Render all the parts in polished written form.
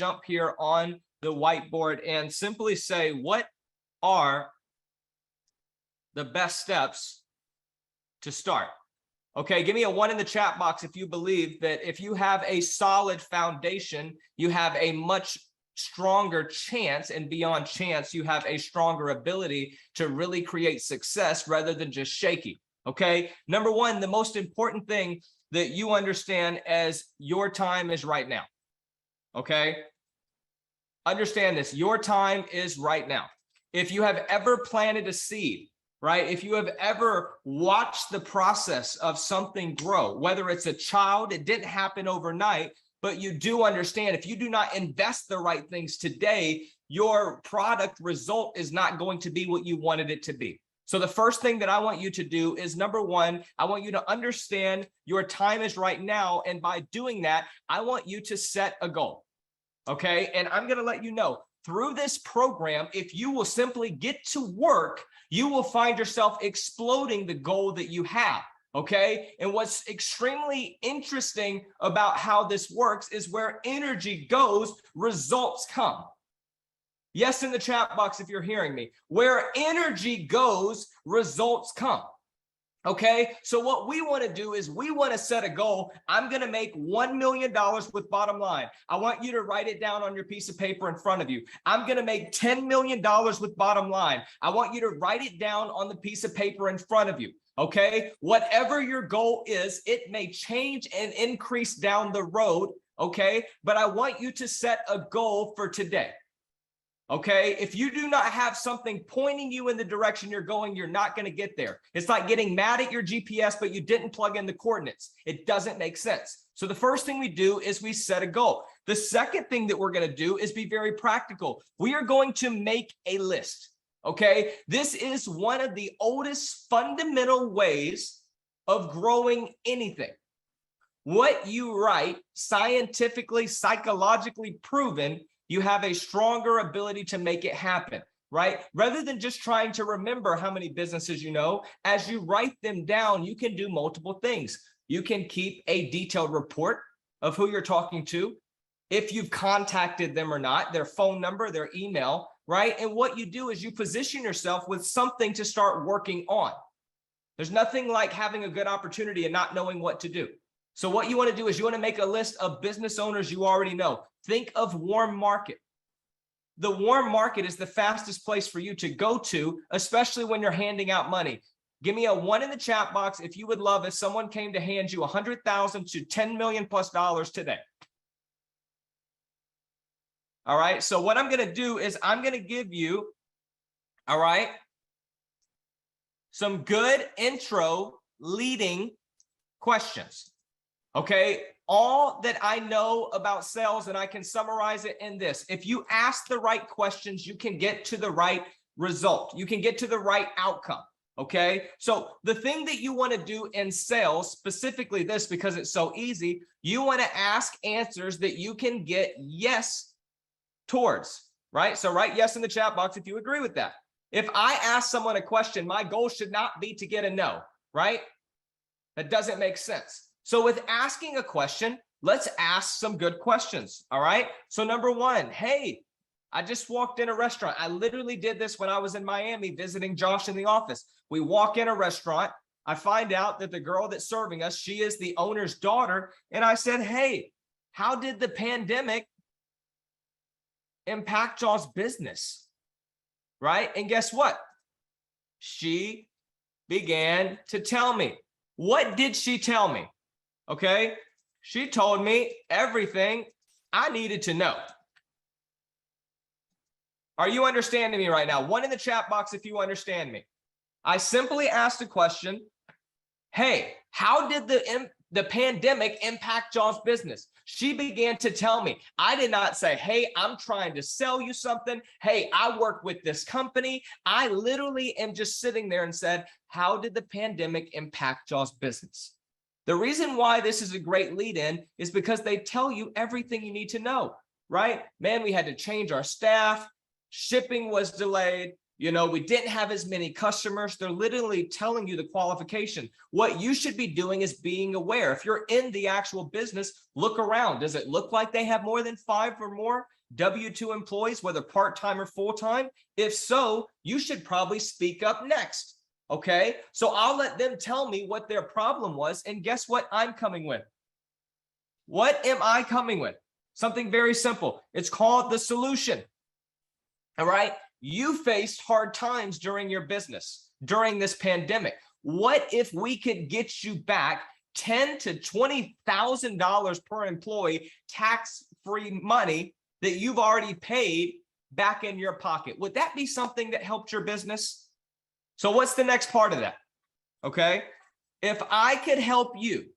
jump here on the whiteboard and simply say, what are the best steps to start? Okay, give me a 1 in the chat box if you believe that if you have a solid foundation, you have a much stronger chance, and beyond chance, you have a stronger ability to really create success rather than just shaky. Okay, number one, the most important thing that you understand as your time is right now. Okay, understand this, your time is right now. If you have ever planted a seed, right? If you have ever watched the process of something grow, whether it's a child, it didn't happen overnight, but you do understand if you do not invest the right things today, your product result is not going to be what you wanted it to be. So the first thing that I want you to do is, number one, I want you to understand your time is right now. And by doing that, I want you to set a goal. Okay. And I'm going to let you know through this program, if you will simply get to work, you will find yourself exploding the goal that you have. Okay. And what's extremely interesting about how this works is where energy goes, results come. Yes, in the chat box, if you're hearing me, where energy goes, results come. Okay, so what we want to do is we want to set a goal. I'm going to make $1 million with bottom line. I want you to write it down on your piece of paper in front of you. I'm going to make $10 million with bottom line. I want you to write it down on the piece of paper in front of you. Okay, whatever your goal is, it may change and increase down the road. Okay, but I want you to set a goal for today. Okay, if you do not have something pointing you in the direction you're going, you're not going to get there. It's like getting mad at your GPS, but you didn't plug in the coordinates. It doesn't make sense. So the first thing we do is we set a goal. The second thing that we're going to do is be very practical. We are going to make a list. Okay, this is one of the oldest fundamental ways of growing anything. What you write, scientifically, psychologically proven, you have a stronger ability to make it happen, right? Rather than just trying to remember how many businesses you know, as you write them down, you can do multiple things. You can keep a detailed report of who you're talking to, if you've contacted them or not, their phone number, their email, right? And what you do is you position yourself with something to start working on. There's nothing like having a good opportunity and not knowing what to do. So what you want to do is you want to make a list of business owners you already know. Think of warm market. The warm market is the fastest place for you to go to, especially when you're handing out money. Give me a 1 in the chat box if you would love if someone came to hand you $100,000 to $10 million plus today. All right. So what I'm going to do is I'm going to give you, all right, some good intro leading questions. Okay, all that I know about sales, and I can summarize it in this. If you ask the right questions, you can get to the right result. You can get to the right outcome. Okay, so the thing that you want to do in sales, specifically this, because it's so easy, you want to ask answers that you can get yes towards, right? So write yes in the chat box if you agree with that. If I ask someone a question, my goal should not be to get a no, right? That doesn't make sense. So with asking a question, let's ask some good questions. All right. So number one, hey, I just walked in a restaurant. I literally did this when I was in Miami visiting Josh in the office. We walk in a restaurant. I find out that the girl that's serving us, she is the owner's daughter. And I said, hey, how did the pandemic impact y'all's business? Right. And guess what? She began to tell me. What did she tell me? Okay, she told me everything I needed to know. Are you understanding me right now? 1 in the chat box if you understand me. I simply asked a question. Hey, how did the pandemic impact y'all's business? She began to tell me. I did not say, hey, I'm trying to sell you something. Hey, I work with this company. I literally am just sitting there and said, how did the pandemic impact y'all's business? The reason why this is a great lead in is because they tell you everything you need to know, right? Man, we had to change our staff. Shipping was delayed. You know, we didn't have as many customers. They're literally telling you the qualification. What you should be doing is being aware. If you're in the actual business, look around. Does it look like they have more than 5 or more W-2 employees, whether part-time or full-time? If so, you should probably speak up next. Okay, so I'll let them tell me what their problem was. And guess what I'm coming with? What am I coming with? Something very simple. It's called the solution. All right. You faced hard times during your business, during this pandemic. What if we could get you back $10,000 to $20,000 per employee tax-free money that you've already paid back in your pocket? Would that be something that helped your business? So what's the next part of that? Okay. If I could help you,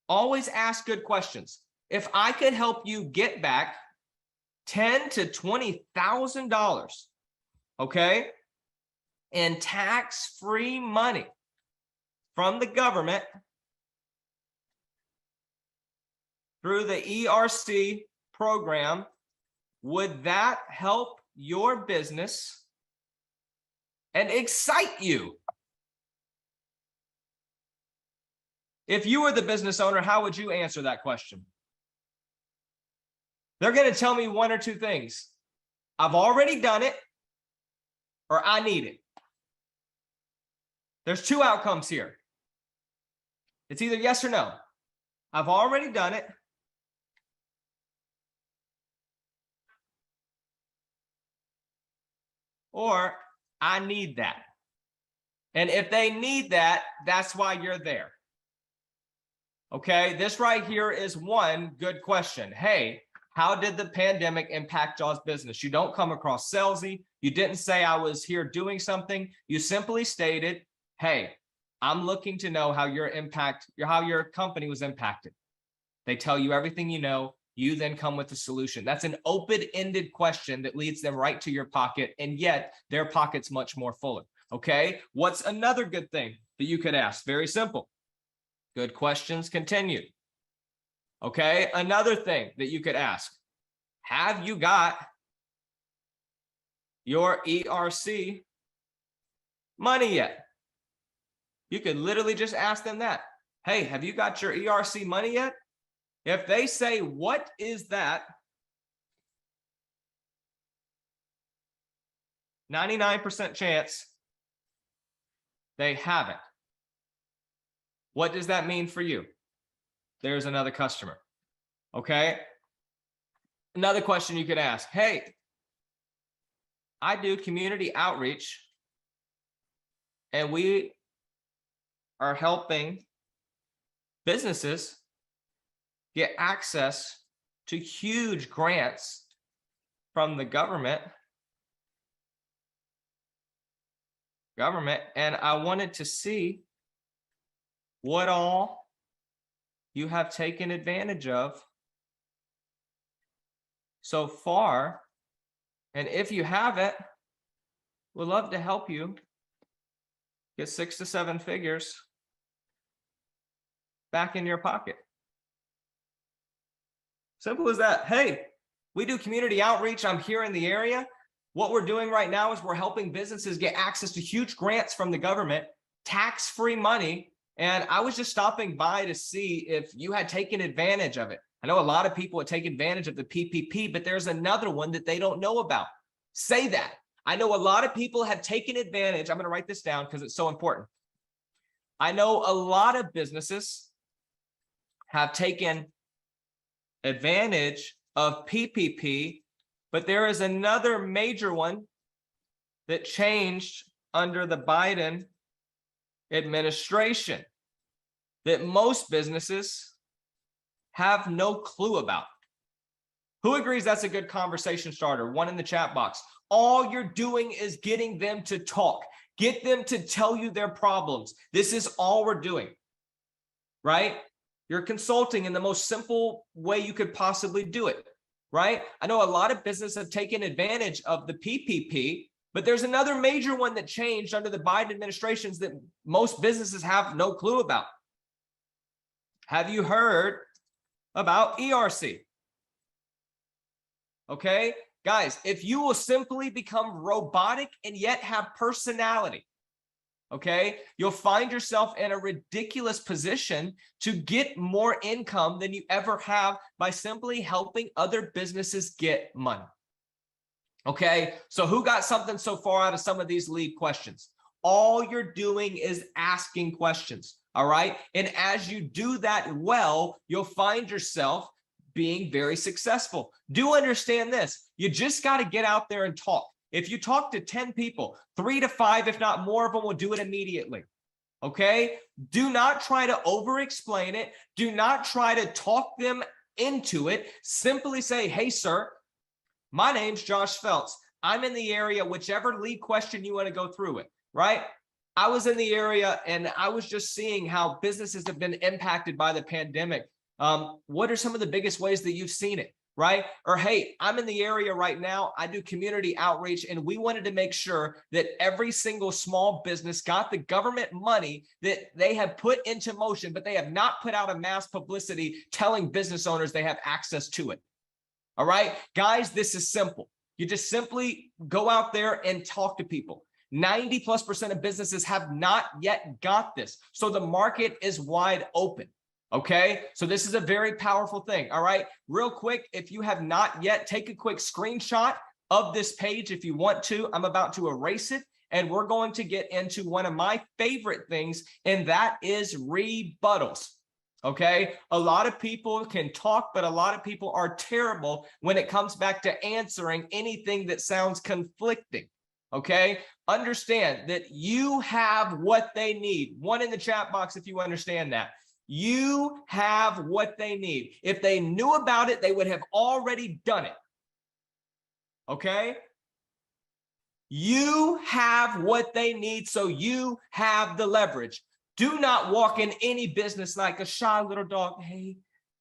always ask good questions. If I could help you get back $10,000 to $20,000, okay, in tax-free money from the government through the ERC program, would that help your business and excite you? If you were the business owner, how would you answer that question? They're going to tell me one or two things. I've already done it, or I need it. There's two outcomes here. It's either yes or no. I've already done it, or I need that. And if they need that, that's why you're there. Okay, this right here is one good question. Hey, how did the pandemic impact y'all's business? You don't come across salesy. You didn't say I was here doing something. You simply stated, hey, I'm looking to know how your company was impacted. They tell you everything you know. You then come with a solution. That's an open-ended question that leads them right to your pocket, and yet their pocket's much more fuller. Okay, what's another good thing that you could ask? Very simple. Good questions continue. Okay, another thing that you could ask, have you got your ERC money yet? You could literally just ask them that. Hey, have you got your ERC money yet? If they say, what is that? 99% chance they haven't. What does that mean for you? There's another customer. Okay. Another question you could ask. Hey, I do community outreach and we are helping businesses get access to huge grants from the government. And I wanted to see what all you have taken advantage of so far. And if you haven't, we'd love to help you get 6 to 7 figures back in your pocket. Simple as that. Hey, we do community outreach. I'm here in the area. What we're doing right now is we're helping businesses get access to huge grants from the government, tax-free money. And I was just stopping by to see if you had taken advantage of it. I know a lot of people would take advantage of the PPP, but there's another one that they don't know about. Say that. I know a lot of people have taken advantage. I'm going to write this down because it's so important. I know a lot of businesses have taken advantage of PPP, but there is another major one that changed under the Biden administration that most businesses have no clue about. Who agrees that's a good conversation starter? One in the chat box. All you're doing is getting them to talk. Get them to tell you their problems. This is all we're doing, right? You're consulting in the most simple way you could possibly do it, right? I know a lot of businesses have taken advantage of the PPP, but there's another major one that changed under the Biden administrations that most businesses have no clue about. Have you heard about ERC? Okay, Guys, if you will simply become robotic and yet have personality, okay, you'll find yourself in a ridiculous position to get more income than you ever have by simply helping other businesses get money. Okay, so who got something so far out of some of these lead questions? All you're doing is asking questions, all right? And as you do that well, you'll find yourself being very successful. Do understand this. You just got to get out there and talk. If you talk to 10 people, 3 to 5, if not more of them, will do it immediately. Okay? Do not try to over-explain it. Do not try to talk them into it. Simply say, hey, sir, my name's Josh Phelps. I'm in the area, whichever lead question you want to go through it, right? I was in the area and I was just seeing how businesses have been impacted by the pandemic. What are some of the biggest ways that you've seen it, right? Or, hey, I'm in the area right now. I do community outreach, and we wanted to make sure that every single small business got the government money that they have put into motion, but they have not put out a mass publicity telling business owners they have access to it. All right, guys, this is simple. You just simply go out there and talk to people. 90+% of businesses have not yet got this. So the market is wide open. Okay, so this is a very powerful thing. All right, real quick, if you have not yet, take a quick screenshot of this page if you want to. I'm about to erase it, and we're going to get into one of my favorite things, and that is rebuttals. Okay, a lot of people can talk, but a lot of people are terrible when it comes back to answering anything that sounds conflicting. Okay, understand that you have what they need. One in the chat box if you understand that. You have what they need. If they knew about it, they would have already done it. Okay? You have what they need, so you have the leverage. Do not walk in any business like a shy little dog. Hey,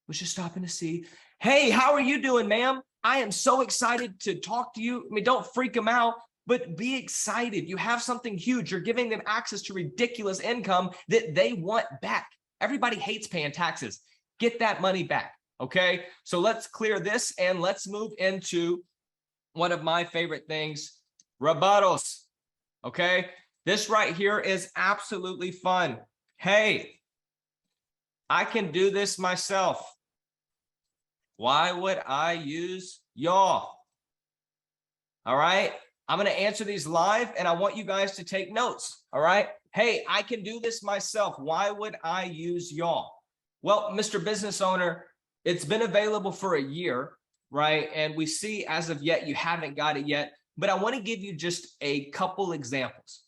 was just stopping to see. Hey, how are you doing, ma'am? I am so excited to talk to you. I mean, don't freak them out, but be excited. You have something huge. You're giving them access to ridiculous income that they want back. Everybody hates paying taxes. Get that money back, okay? So let's clear this and let's move into one of my favorite things, rebuttals, okay? This right here is absolutely fun. Hey, I can do this myself. Why would I use y'all? All right, I'm going to answer these live and I want you guys to take notes, all right? Hey, I can do this myself. Why would I use y'all? Well, Mr. Business Owner, it's been available for a year, right? And we see as of yet, you haven't got it yet, but I want to give you just a couple examples,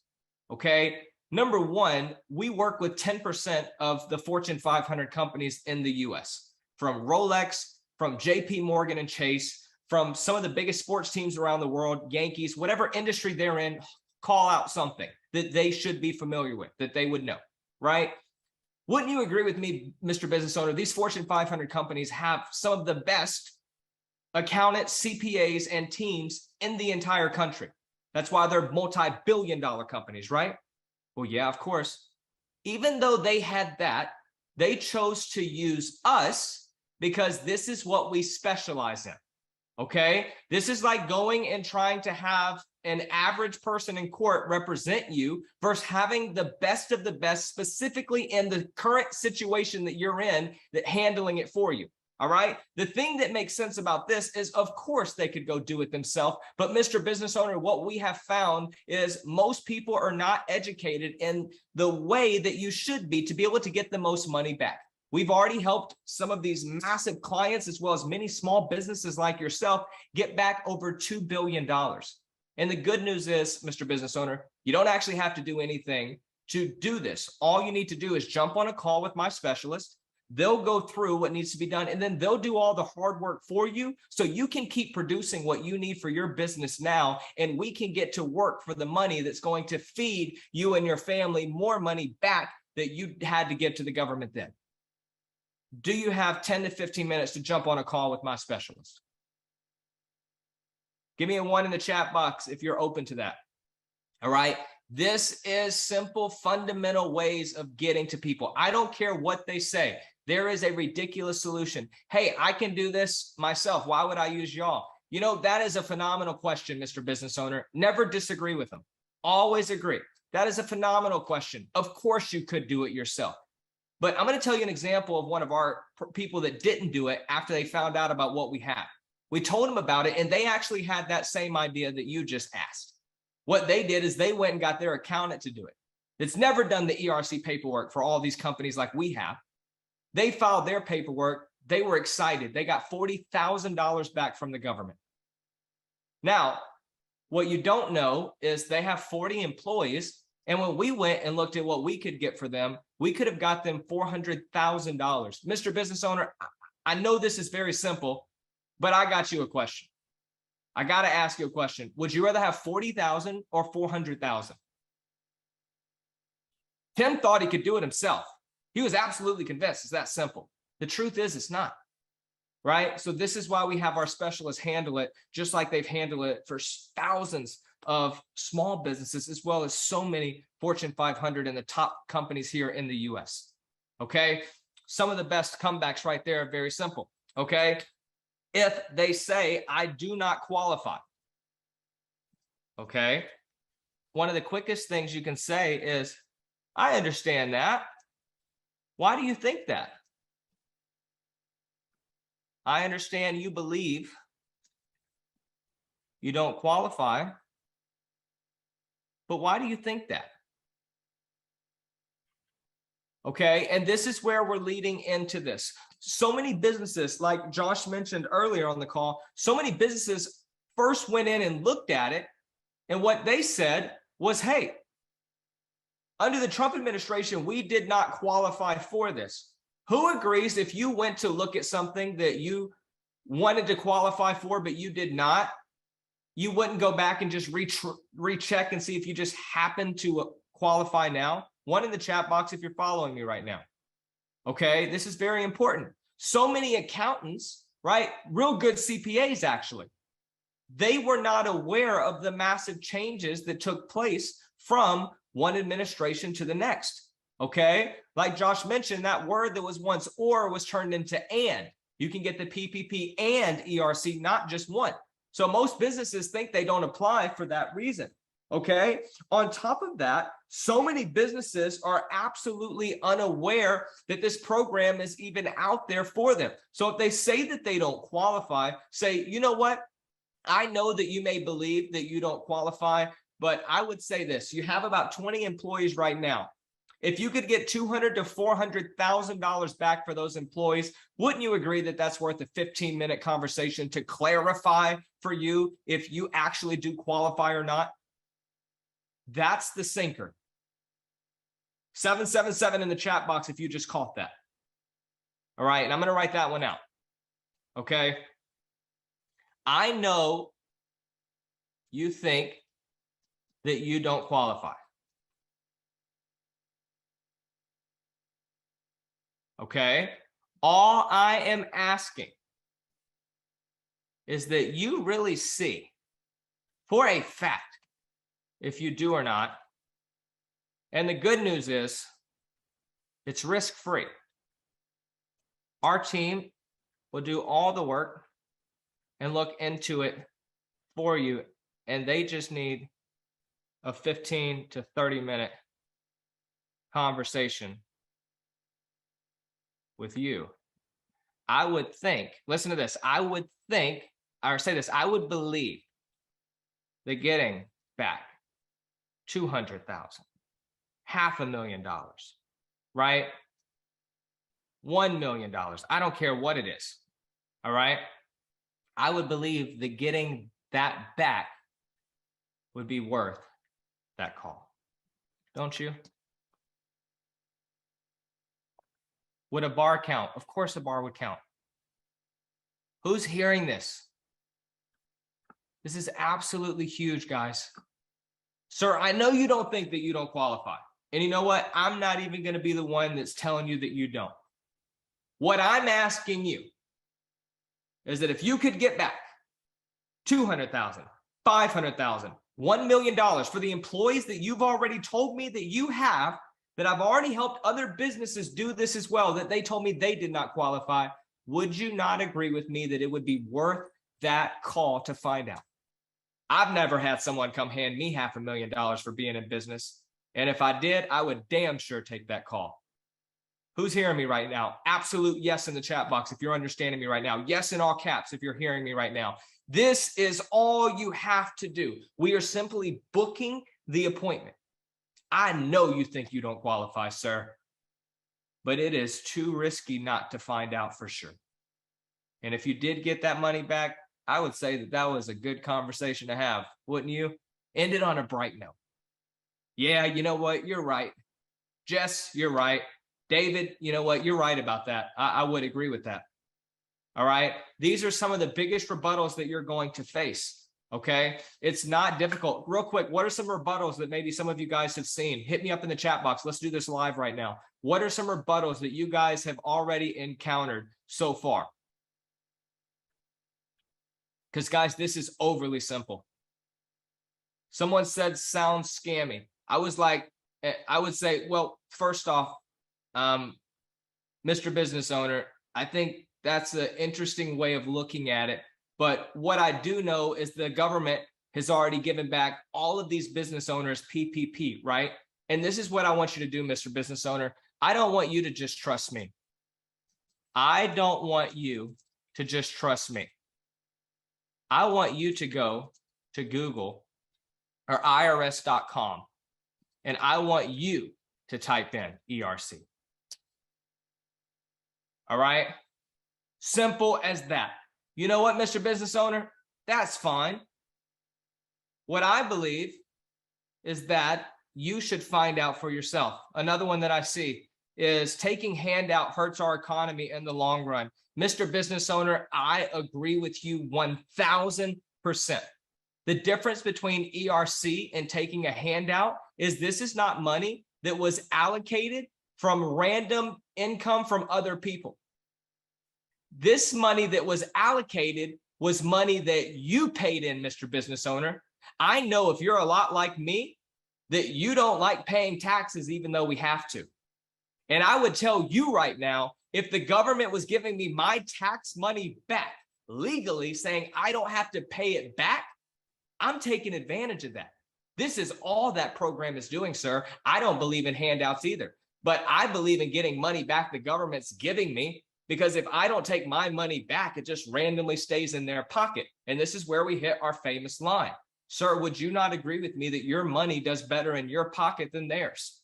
okay? Number one, we work with 10% of the Fortune 500 companies in the US, from Rolex, from JP Morgan and Chase, from some of the biggest sports teams around the world, Yankees, whatever industry they're in, call out something that they should be familiar with, that they would know, right? Wouldn't you agree with me, Mr. Business Owner? These Fortune 500 companies have some of the best accountants, CPAs, and teams in the entire country. That's why they're multi-billion-dollar companies, right? Well, yeah, of course. Even though they had that, they chose to use us because this is what we specialize in. Okay, this is like going and trying to have an average person in court represent you versus having the best of the best, specifically in the current situation that you're in, that handling it for you. All right. The thing that makes sense about this is, of course, they could go do it themselves. But Mr. Business Owner, what we have found is most people are not educated in the way that you should be to be able to get the most money back. We've already helped some of these massive clients, as well as many small businesses like yourself, get back over $2 billion. And the good news is, Mr. Business Owner, you don't actually have to do anything to do this. All you need to do is jump on a call with my specialist. They'll go through what needs to be done, and then they'll do all the hard work for you so you can keep producing what you need for your business now, and we can get to work for the money that's going to feed you and your family more money back that you had to give to the government then. Do you have 10 to 15 minutes to jump on a call with my specialist? Give me a 1 in the chat box if you're open to that. All right. This is simple, fundamental ways of getting to people. I don't care what they say. There is a ridiculous solution. Hey, I can do this myself. Why would I use y'all? You know, that is a phenomenal question, Mr. Business Owner. Never disagree with them. Always agree. That is a phenomenal question. Of course you could do it yourself. But I'm going to tell you an example of one of our people that didn't do it after they found out about what we had. We told them about it, and they actually had that same idea that you just asked. What they did is they went and got their accountant to do it. It's never done the ERC paperwork for all these companies like we have. They filed their paperwork. They were excited. They got $40,000 back from the government. Now, what you don't know is they have 40 employees. And when we went and looked at what we could get for them, we could have got them $400,000. Mr. Business Owner, I know this is very simple, but I got you a question. I got to ask you a question. Would you rather have 40,000 or 400,000? Tim thought he could do it himself. He was absolutely convinced it's that simple. The truth is it's not, right? So this is why we have our specialists handle it, just like they've handled it for thousands of small businesses, as well as so many Fortune 500 and the top companies here in the US. Okay. Some of the best comebacks right there are very simple. Okay. If they say, I do not qualify. Okay. One of the quickest things you can say is, I understand that. Why do you think that? I understand you believe you don't qualify, but why do you think that? Okay, and this is where we're leading into this. So many businesses, like Josh mentioned earlier on the call, so many businesses first went in and looked at it, and what they said was, hey, under the Trump administration, we did not qualify for this. Who agrees if you went to look at something that you wanted to qualify for, but you did not, you wouldn't go back and just recheck and see if you just happen to qualify now? One in the chat box if you're following me right now. Okay, this is very important. So many accountants, right? Real good CPAs actually. They were not aware of the massive changes that took place from one administration to the next. Okay, like Josh mentioned, that word that was once or was turned into and. You can get the PPP and ERC, not just one. So most businesses think they don't apply for that reason. Okay, on top of that, so many businesses are absolutely unaware that this program is even out there for them. So if they say that they don't qualify, say, you know what? I know that you may believe that you don't qualify, but I would say this: you have about 20 employees right now. If you could get $200,000 to $400,000 back for those employees, wouldn't you agree that that's worth a 15-minute conversation to clarify for you if you actually do qualify or not? That's the sinker. 777 in the chat box if you just caught that. All right, and I'm going to write that one out. Okay. I know you think that you don't qualify. Okay. All I am asking is that you really see for a fact if you do or not. And the good news is it's risk-free. Our team will do all the work and look into it for you. And they just need a 15 to 30-minute conversation with you. I would think, listen to this, I would think, or say this, I would believe that getting back $200,000, $500,000, right? $1 million. I don't care what it is. All right. I would believe that getting that back would be worth that call. Don't you? Would a bar count? Of course a bar would count. Who's hearing this? This is absolutely huge, guys. Sir, I know you don't think that you don't qualify. And you know what? I'm not even going to be the one that's telling you that you don't. What I'm asking you is that if you could get back $200,000, $500,000, $1 million for the employees that you've already told me that you have, that I've already helped other businesses do this as well, that they told me they did not qualify, would you not agree with me that it would be worth that call to find out. I've never had someone come hand me $500,000 for being in business. And if I did, I would damn sure take that call. Who's hearing me right now? Absolute yes in the chat box if you're understanding me right now. Yes in all caps if you're hearing me right now. This is all you have to do. We are simply booking the appointment. I know you think you don't qualify, sir, but it is too risky not to find out for sure. And if you did get that money back, I would say that that was a good conversation to have, wouldn't you? End it on a bright note. Yeah, you know what? You're right. Jess, you're right. David, you know what? You're right about that. I would agree with that. All right. These are some of the biggest rebuttals that you're going to face. Okay. It's not difficult. Real quick, what are some rebuttals that maybe some of you guys have seen? Hit me up in the chat box. Let's do this live right now. What are some rebuttals that you guys have already encountered so far? Because guys, this is overly simple. Someone said sounds scammy. I would say, well, first off, Mr. Business Owner, I think that's an interesting way of looking at it. But what I do know is the government has already given back all of these business owners PPP, right? And this is what I want you to do, Mr. Business Owner. I don't want you to just trust me. I don't want you to just trust me. I want you to go to Google or IRS.com, and I want you to type in ERC. All right? Simple as that. You know what, Mr. Business Owner? That's fine. What I believe is that you should find out for yourself. Another one that I see is taking handout hurts our economy in the long run. Mr. Business Owner, I agree with you 1000%. The difference between ERC and taking a handout is this is not money that was allocated from random income from other people. This money that was allocated was money that you paid in, Mr. Business Owner. I know if you're a lot like me, that you don't like paying taxes even though we have to. And I would tell you right now, if the government was giving me my tax money back legally, saying I don't have to pay it back, I'm taking advantage of that. This is all that program is doing, sir. I don't believe in handouts either, but I believe in getting money back the government's giving me, because if I don't take my money back, it just randomly stays in their pocket. And this is where we hit our famous line. Sir, would you not agree with me that your money does better in your pocket than theirs?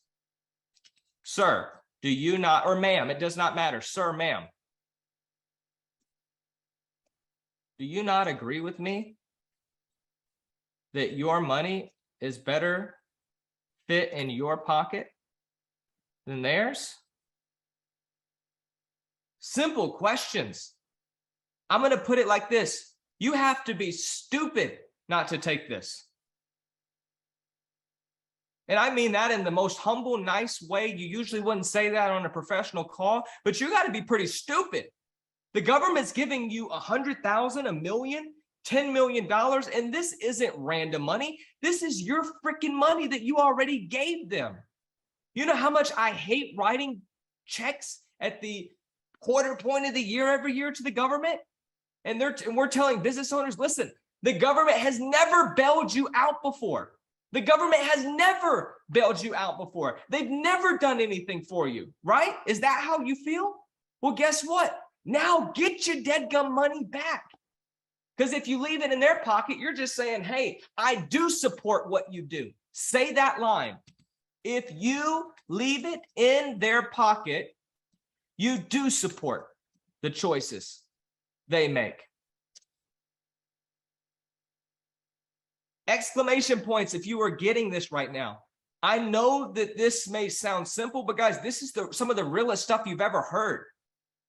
Sir, do you not, or ma'am, it does not matter. Sir, ma'am, do you not agree with me that your money is better fit in your pocket than theirs? Simple questions. I'm going to put it like this. You have to be stupid not to take this. And I mean that in the most humble, nice way. You usually wouldn't say that on a professional call, but you got to be pretty stupid. The government's giving you $100,000, $1 million, $10 million, and this isn't random money. This is your freaking money that you already gave them. You know how much I hate writing checks at the quarter point of the year every year to the government? And we're telling business owners, listen, the government has never bailed you out before. The government has never bailed you out before. They've never done anything for you, right? Is that how you feel? Well, guess what? Now get your deadgum money back. Because if you leave it in their pocket, you're just saying, hey, I do support what you do. Say that line. If you leave it in their pocket, you do support the choices they make. Exclamation points if you are getting this right now. I know that this may sound simple, but guys, this is some of the realest stuff you've ever heard.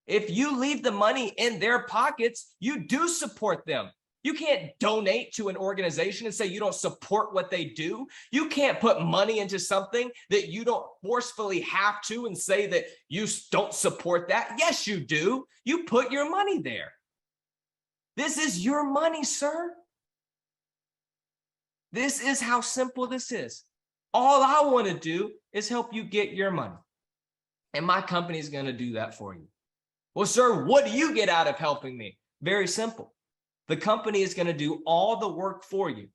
If you leave the money in their pockets, you do support them. You can't donate to an organization and say you don't support what they do. You can't put money into something that you don't forcefully have to and say that you don't support that. Yes, you do. You put your money there. This is your money, sir. This is how simple this is. All I want to do is help you get your money. And my company is going to do that for you. Well, sir, what do you get out of helping me? Very simple. The company is going to do all the work for you.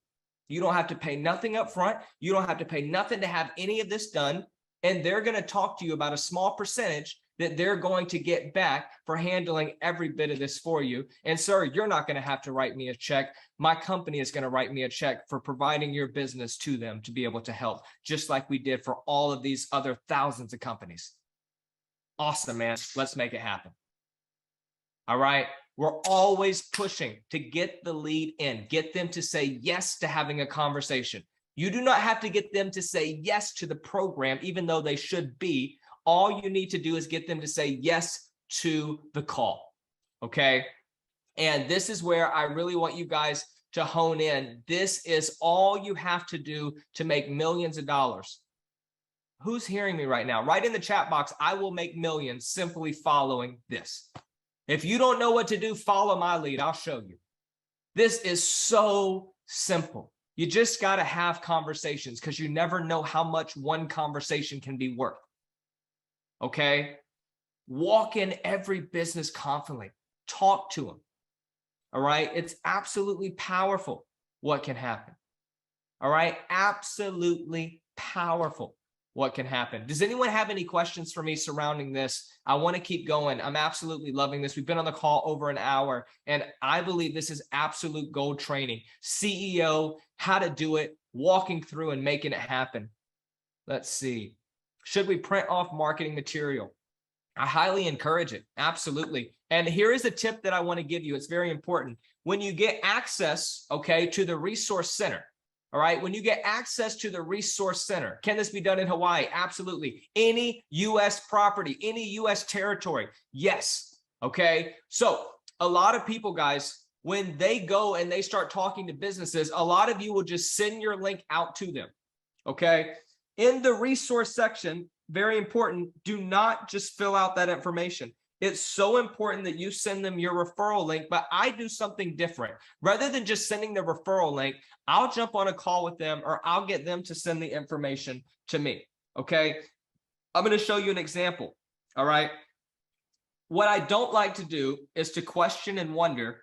You don't have to pay nothing up front. You don't have to pay nothing to have any of this done. And they're going to talk to you about a small percentage that they're going to get back for handling every bit of this for you. And sir, you're not going to have to write me a check. My company is going to write me a check for providing your business to them to be able to help, just like we did for all of these other thousands of companies. Awesome, man. Let's make it happen. All right. We're always pushing to get the lead in, get them to say yes to having a conversation. You do not have to get them to say yes to the program, even though they should be. All you need to do is get them to say yes to the call. Okay. And this is where I really want you guys to hone in. This is all you have to do to make millions of dollars. Who's hearing me right now? Write in the chat box, I will make millions simply following this. If you don't know what to do, follow my lead. I'll show you. This is so simple. You just got to have conversations because you never know how much one conversation can be worth. Okay? Walk in every business confidently. Talk to them. All right? It's absolutely powerful what can happen. All right? Absolutely powerful what can happen. Does anyone have any questions for me surrounding this? I want to keep going. I'm absolutely loving this. We've been on the call over an hour, and I believe this is absolute gold training. CEO, how to do it, walking through and making it happen. Let's see. Should we print off marketing material? I highly encourage it. Absolutely. And here is a tip that I want to give you. It's very important. When you get access, okay, to the resource center, all right, when you get access to the resource center, can this be done in Hawaii? Absolutely. Any U.S. property, any U.S. territory? Yes. Okay. So a lot of people, guys, when they go and they start talking to businesses, a lot of you will just send your link out to them. Okay. In the resource section, very important, do not just fill out that information. It's so important that you send them your referral link, but I do something different. Rather than just sending the referral link, I'll jump on a call with them or I'll get them to send the information to me, okay? I'm going to show you an example, all right? What I don't like to do is to question and wonder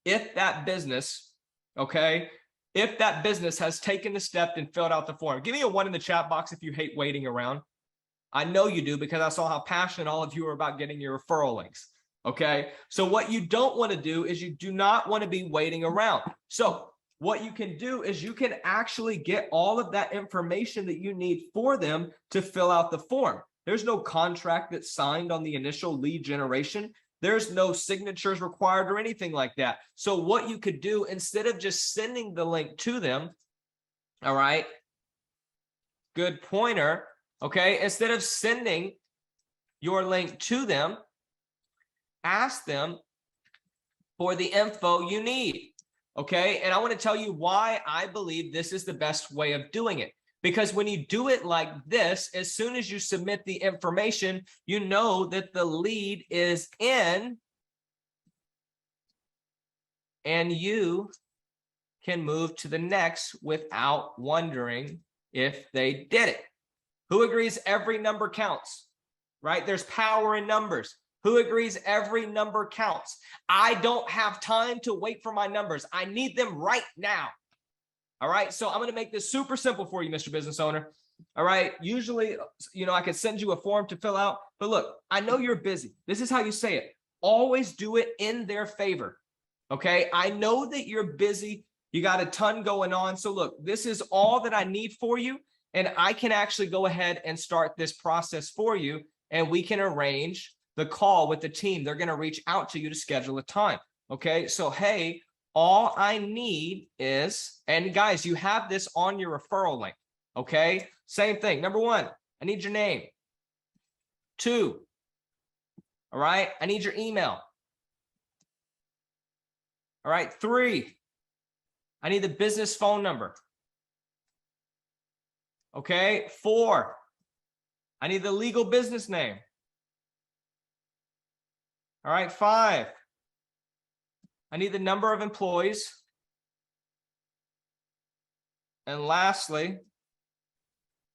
if that business, okay, if that business has taken the step and filled out the form. Give me a 1 in the chat box if you hate waiting around. I know you do because I saw how passionate all of you are about getting your referral links. Okay. So what you don't want to do is you do not want to be waiting around. So what you can do is you can actually get all of that information that you need for them to fill out the form. There's no contract that's signed on the initial lead generation. There's no signatures required or anything like that. So what you could do instead of just sending the link to them, all right, good pointer. Okay, instead of sending your link to them, ask them for the info you need. Okay, and I want to tell you why I believe this is the best way of doing it. Because when you do it like this, as soon as you submit the information, you know that the lead is in and you can move to the next without wondering if they did it. Who agrees every number counts, right? There's power in numbers. Who agrees every number counts? I don't have time to wait for my numbers. I need them right now. All right. So I'm going to make this super simple for you, Mr. Business Owner. All right. Usually, I could send you a form to fill out, but look, I know you're busy. This is how you say it. Always do it in their favor. Okay. I know that you're busy. You got a ton going on. So look, this is all that I need for you. And I can actually go ahead and start this process for you. And we can arrange the call with the team. They're going to reach out to you to schedule a time. Okay. So, hey, all I need is, and guys, you have this on your referral link. Okay. Same thing. Number 1, I need your name. 2, all right, I need your email. All right. 3, I need the business phone number. Okay. 4, I need the legal business name. All right. 5, I need the number of employees. And lastly,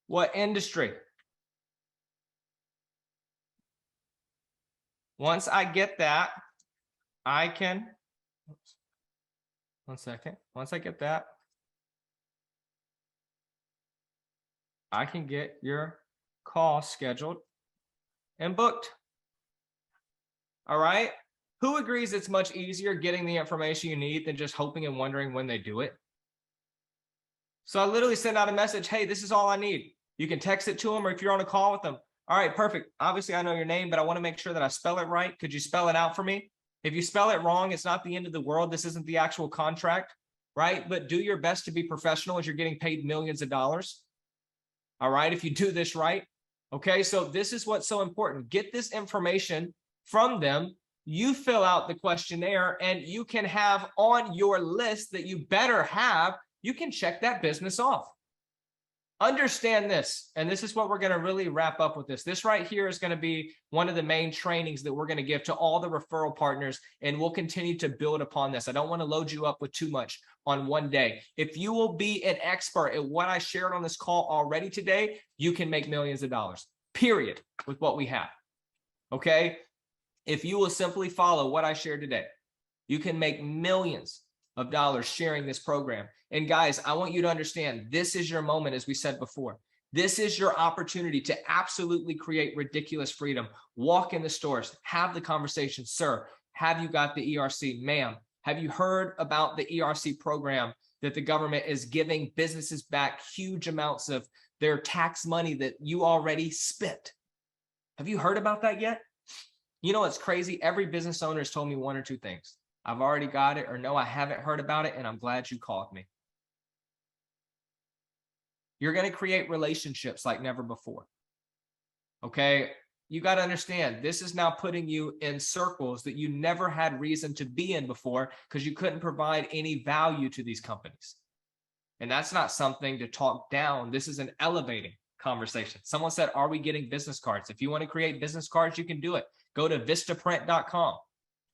what industry? Once I get that, I can 1 second. Once I get that, I can get your call scheduled and booked. All right. Who agrees it's much easier getting the information you need than just hoping and wondering when they do it? So I literally send out a message. Hey, this is all I need. You can text it to them, or if you're on a call with them. All right, perfect. Obviously, I know your name, but I want to make sure that I spell it right. Could you spell it out for me? If you spell it wrong, it's not the end of the world. This isn't the actual contract, right? But do your best to be professional as you're getting paid millions of dollars. All right, if you do this right. Okay, so this is what's so important. Get this information from them. You fill out the questionnaire, and you can have on your list that you better have, you can check that business off. Understand this, and this is what we're going to really wrap up with this. This right here is going to be one of the main trainings that we're going to give to all the referral partners, and we'll continue to build upon this. I don't want to load you up with too much on one day. If you will be an expert at what I shared on this call already today, you can make millions of dollars, period, with what we have. Okay? If you will simply follow what I shared today, you can make millions of dollars sharing this program. And guys, I want you to understand, this is your moment, as we said before. This is your opportunity to absolutely create ridiculous freedom. Walk in the stores, have the conversation. Sir, have you got the ERC? Ma'am, have you heard about the ERC program that the government is giving businesses back huge amounts of their tax money that you already spent? Have you heard about that yet? You know, it's crazy. Every business owner has told me one or two things. I've already got it, or no, I haven't heard about it, and I'm glad you called me. You're going to create relationships like never before. Okay? You got to understand, this is now putting you in circles that you never had reason to be in before because you couldn't provide any value to these companies. And that's not something to talk down. This is an elevating conversation. Someone said, are we getting business cards? If you want to create business cards, you can do it. Go to vistaprint.com.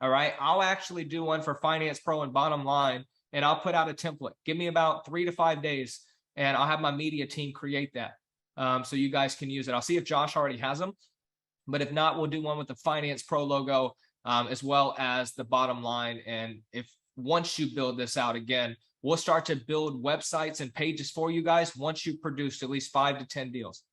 All right. I'll actually do one for Finance Pro and Bottom Line, and I'll put out a template. Give me about 3 to 5 days, and I'll have my media team create that so you guys can use it. I'll see if Josh already has them, but if not, we'll do one with the Finance Pro logo as well as the Bottom Line. And if once you build this out, again, we'll start to build websites and pages for you guys once you've produced at least 5 to 10 deals.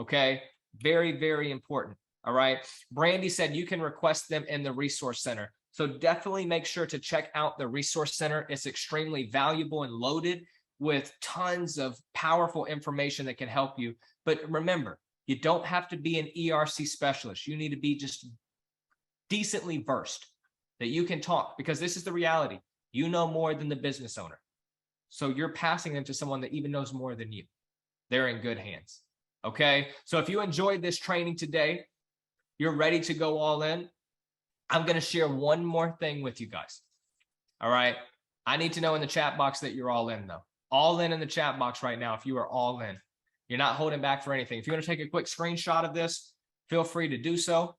Okay. Very, very important. All right. Brandy said you can request them in the resource center. So definitely make sure to check out the resource center. It's extremely valuable and loaded with tons of powerful information that can help you. But remember, you don't have to be an ERC specialist. You need to be just decently versed that you can talk, because this is the reality. You know more than the business owner. So you're passing them to someone that even knows more than you. They're in good hands. Okay. So if you enjoyed this training today, you're ready to go all in, I'm going to share one more thing with you guys. All right. I need to know in the chat box that you're all in, though. All in the chat box right now. If you are all in, you're not holding back for anything. If you want to take a quick screenshot of this, feel free to do so.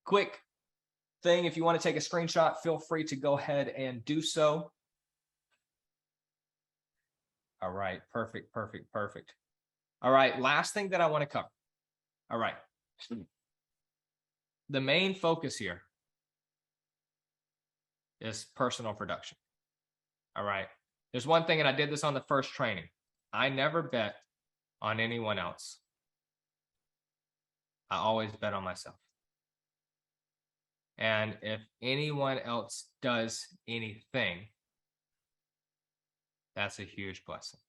Quick thing. If you want to take a screenshot, feel free to go ahead and do so. All right. Perfect, perfect, perfect. All right. Last thing that I want to cover. All right. The main focus here is personal production. All right. There's one thing, and I did this on the first training. I never bet on anyone else. I always bet on myself. And if anyone else does anything, that's a huge blessing.